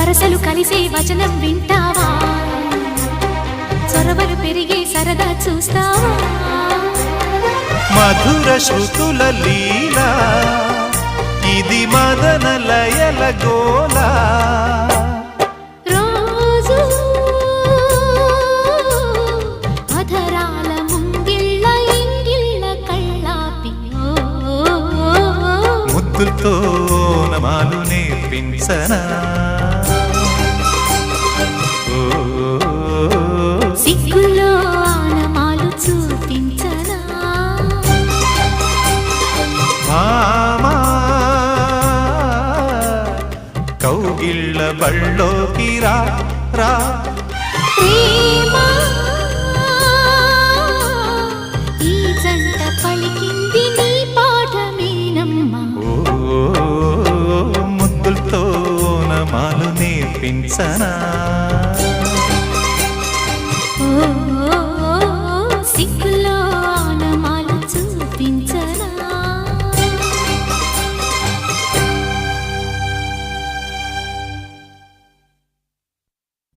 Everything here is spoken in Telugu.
వరసలు కలిసే వచనం వింటావా చొరవలు పెరిగే సరదా చూస్తావా మధుర శృతుల లీలా ఇది మదన లయల గోలా రోజు అధరాల ముంగిళ్ళ ఇంగిళ్ళ కళ్ళాపి ముద్దులతో నమాలు నేర్పించనా సిగ్గుల్లో ఆనమాలు చూపించనా మామా కౌగిళ్ళ బళ్ళోకి రా రా ప్రేమ ఈ జంట పలికింది నీ పాఠమేనమ్మా ముద్దులతో నమాలు నేర్పించనా